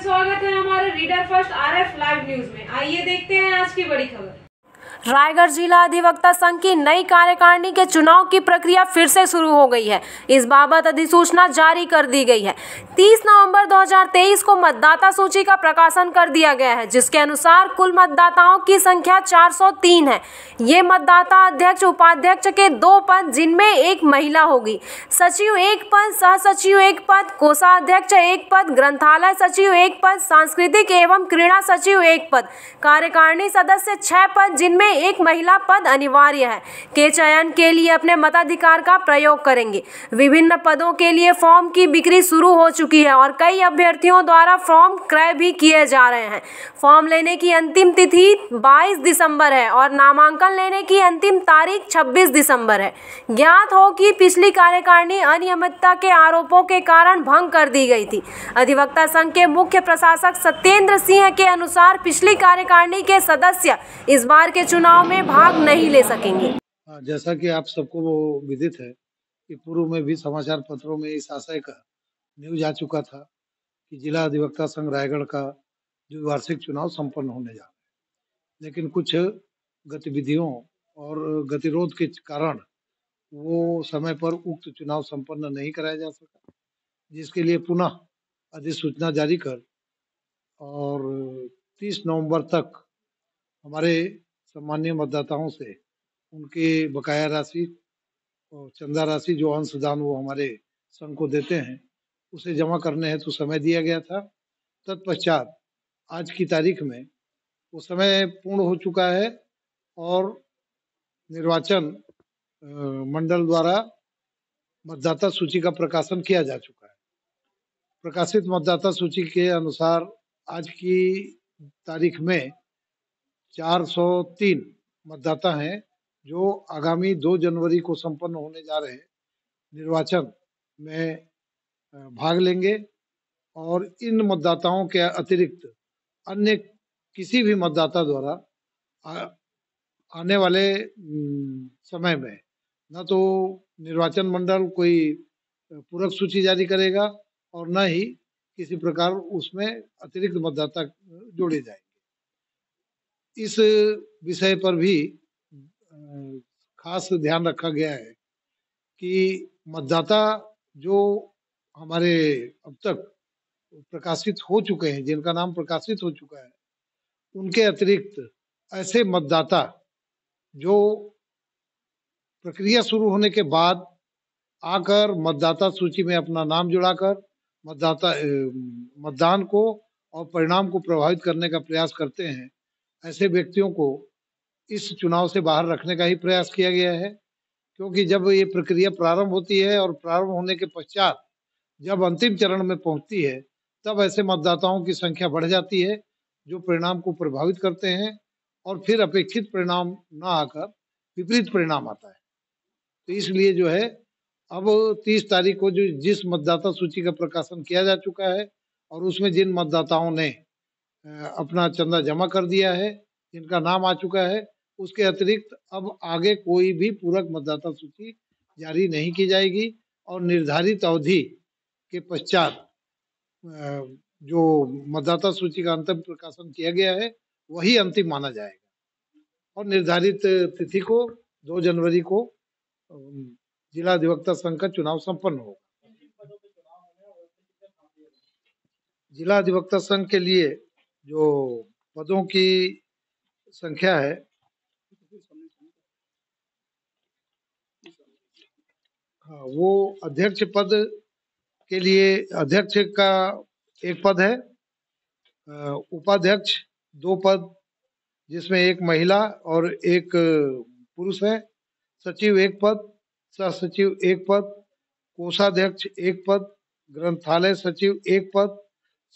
स्वागत है हमारे reader first RF live news में। आइए देखते हैं आज की बड़ी खबर। रायगढ़ जिला अधिवक्ता संघ की नई कार्यकारिणी के चुनाव की प्रक्रिया फिर से शुरू हो गई है। इस बाबत अधिसूचना जारी कर दी गई है। 30 नवंबर 2023 को मतदाता सूची का प्रकाशन कर दिया गया है, जिसके अनुसार कुल मतदाताओं की संख्या 403 है। ये मतदाता अध्यक्ष उपाध्यक्ष के 2 पद, जिनमें एक महिला होगी, सचिव 1 पद, सह सचिव 1 पद, कोषाध्यक्ष 1 पद, ग्रंथालय सचिव 1 पद, सांस्कृतिक एवं क्रीड़ा सचिव 1 पद, कार्यकारिणी सदस्य 6 पद, जिनमें एक महिला पद अनिवार्य है, के चयन के लिए अपने मताधिकार का प्रयोग करेंगे। विभिन्न पदों के लिए फॉर्म की बिक्री शुरू हो चुकी है और कई अभ्यर्थियों द्वारा फॉर्म क्रय भी किए जा रहे हैं। फॉर्म लेने की अंतिम तिथि 22 दिसंबर है और नामांकन लेने की अंतिम तारीख 26 दिसंबर है। ज्ञात हो कि पिछली कार्यकारिणी अनियमितता के आरोपों के कारण भंग कर दी गई थी। अधिवक्ता संघ के मुख्य प्रशासक सत्येंद्र सिंह के अनुसार पिछली कार्यकारिणी के सदस्य इस बार के चुनाव में भाग नहीं ले सकेंगे। जैसा कि आप सबको वो विदित है कि पूर्व में भी समाचार पत्रों में इस आशय का न्यूज आ चुका था कि जिला अधिवक्ता संघ रायगढ़ का जो वार्षिक चुनाव संपन्न होने जा रहा है, लेकिन कुछ गतिविधियों और गतिरोध के कारण वो समय पर उक्त चुनाव संपन्न नहीं कराया जा सका, जिसके लिए पुनः अधिसूचना जारी कर और 30 नवंबर तक हमारे सम्मानीय मतदाताओं से उनके बकाया राशि और चंदा राशि जो अंशदान वो हमारे संघ को देते हैं उसे जमा करने हेतु समय दिया गया था। तत्पश्चात आज की तारीख में वो समय पूर्ण हो चुका है और निर्वाचन मंडल द्वारा मतदाता सूची का प्रकाशन किया जा चुका है। प्रकाशित मतदाता सूची के अनुसार आज की तारीख में 403 मतदाता हैं जो आगामी 2 जनवरी को संपन्न होने जा रहे निर्वाचन में भाग लेंगे और इन मतदाताओं के अतिरिक्त अन्य किसी भी मतदाता द्वारा आने वाले समय में न तो निर्वाचन मंडल कोई पूरक सूची जारी करेगा और न ही किसी प्रकार उसमें अतिरिक्त मतदाता जोड़े जाएंगे। इस विषय पर भी खास ध्यान रखा गया है कि मतदाता जो हमारे अब तक प्रकाशित हो चुके हैं, जिनका नाम प्रकाशित हो चुका है, उनके अतिरिक्त ऐसे मतदाता जो प्रक्रिया शुरू होने के बाद आकर मतदाता सूची में अपना नाम जुड़ाकर मतदान को और परिणाम को प्रभावित करने का प्रयास करते हैं, ऐसे व्यक्तियों को इस चुनाव से बाहर रखने का ही प्रयास किया गया है। क्योंकि जब ये प्रक्रिया प्रारंभ होती है और प्रारंभ होने के पश्चात जब अंतिम चरण में पहुंचती है, तब ऐसे मतदाताओं की संख्या बढ़ जाती है जो परिणाम को प्रभावित करते हैं और फिर अपेक्षित परिणाम न आकर विपरीत परिणाम आता है। तो इसलिए जो है अब 30 तारीख को जो जिस मतदाता सूची का प्रकाशन किया जा चुका है और उसमें जिन मतदाताओं ने अपना चंदा जमा कर दिया है, जिनका नाम आ चुका है, उसके अतिरिक्त अब आगे कोई भी पूरक मतदाता सूची जारी नहीं की जाएगी और निर्धारित अवधि के पश्चात जो मतदाता सूची का अंतिम प्रकाशन किया गया है वही अंतिम माना जाएगा और निर्धारित तिथि को 2 जनवरी को जिला अधिवक्ता संघ का चुनाव संपन्न होगा। जिला अधिवक्ता संघ के लिए जो पदों की संख्या है, हाँ, वो अध्यक्ष पद के लिए अध्यक्ष का 1 पद है, उपाध्यक्ष 2 पद जिसमें एक महिला और एक पुरुष है, सचिव 1 पद, सह सचिव 1 पद, कोषाध्यक्ष 1 पद, ग्रंथालय सचिव 1 पद,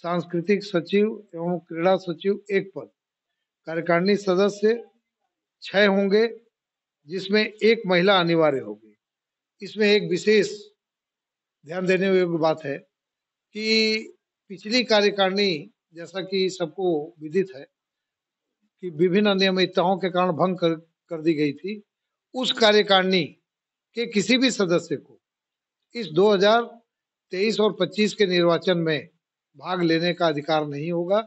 सांस्कृतिक सचिव एवं क्रीड़ा सचिव 1 पद। कार्यकारिणी सदस्य 6 होंगे जिसमें एक महिला अनिवार्य होगी। इसमें एक विशेष ध्यान देने योग्य बात है कि पिछली कार्यकारिणी जैसा कि सबको विदित है कि विभिन्न अनियमितताओं के कारण भंग कर दी गई थी। उस कार्यकारिणी के किसी भी सदस्य को इस 2023 और 25 के निर्वाचन में भाग लेने का अधिकार नहीं होगा,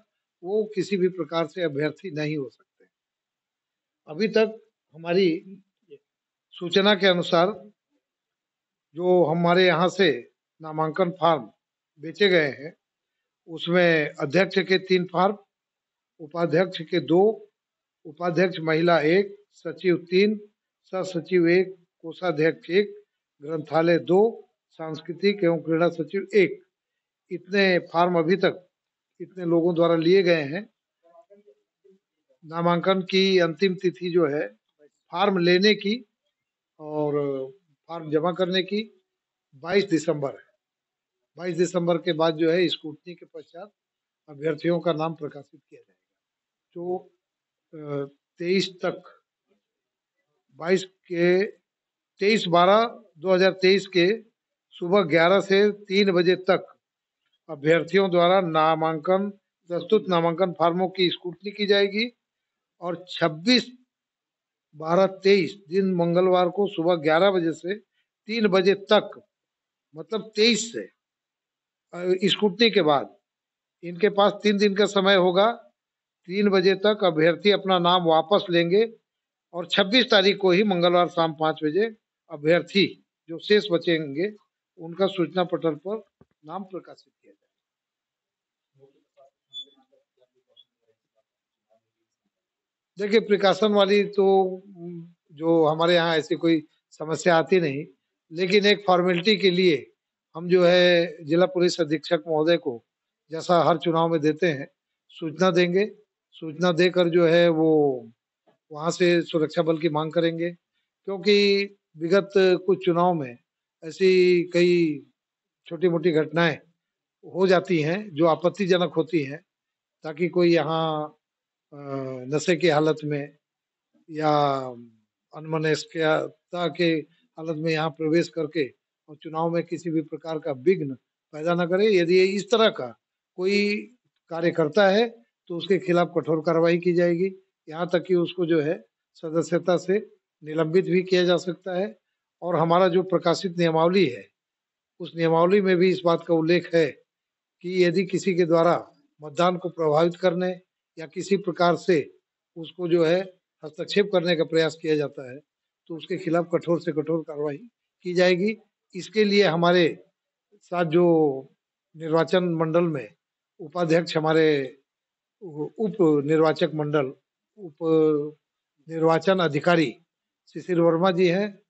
वो किसी भी प्रकार से अभ्यर्थी नहीं हो सकते। अभी तक हमारी सूचना के अनुसार जो हमारे यहाँ से नामांकन फार्म बेचे गए हैं, उसमें अध्यक्ष के 3 फार्म, उपाध्यक्ष के 2, उपाध्यक्ष महिला 1, सचिव 3, सह सचिव 1, कोषाध्यक्ष 1, ग्रंथालय 2, सांस्कृतिक एवं क्रीड़ा सचिव 1, इतने फार्म अभी तक इतने लोगों द्वारा लिए गए हैं। नामांकन की अंतिम तिथि जो है फार्म लेने की और फार्म जमा करने की 22 दिसंबर है। 22 दिसंबर के बाद जो है स्क्रूटनी के पश्चात अभ्यर्थियों का नाम प्रकाशित किया जाएगा। जो 23 तक 23/12/2023 के सुबह 11 से 3 बजे तक अभ्यर्थियों द्वारा प्रस्तुत नामांकन फार्मों की स्क्रूटनी की जाएगी और 26/12/23 दिन मंगलवार को सुबह 11 बजे से 3 बजे तक, मतलब 23 से स्क्रूटनी के बाद इनके पास 3 दिन का समय होगा। 3 बजे तक अभ्यर्थी अपना नाम वापस लेंगे और 26 तारीख को ही मंगलवार शाम 5 बजे अभ्यर्थी जो शेष बचेंगे उनका सूचना पटल पर नाम प्रकाशित किया जाएगा। देखिए, प्रकाशन वाली तो जो हमारे यहाँ ऐसी कोई समस्या आती नहीं, लेकिन एक फॉर्मेलिटी के लिए हम जो है जिला पुलिस अधीक्षक महोदय को जैसा हर चुनाव में देते हैं सूचना देंगे। सूचना देकर जो है वो वहाँ से सुरक्षा बल की मांग करेंगे, क्योंकि विगत कुछ चुनाव में ऐसी कई छोटी मोटी घटनाएं हो जाती हैं जो आपत्तिजनक होती हैं, ताकि कोई यहाँ नशे की हालत में या अनमनस्कता के हालत में यहाँ प्रवेश करके और चुनाव में किसी भी प्रकार का विघ्न पैदा न करे। यदि इस तरह का कोई कार्य करता है तो उसके खिलाफ कठोर कार्रवाई की जाएगी, यहाँ तक कि उसको जो है सदस्यता से निलंबित भी किया जा सकता है। और हमारा जो प्रकाशित नियमावली है उस नियमावली में भी इस बात का उल्लेख है कि यदि किसी के द्वारा मतदान को प्रभावित करने या किसी प्रकार से उसको जो है हस्तक्षेप करने का प्रयास किया जाता है तो उसके खिलाफ कठोर से कठोर कार्रवाई की जाएगी। इसके लिए हमारे साथ जो निर्वाचन मंडल में उपाध्यक्ष हमारे उप निर्वाचक मंडल उप निर्वाचन अधिकारी शिशिर वर्मा जी हैं,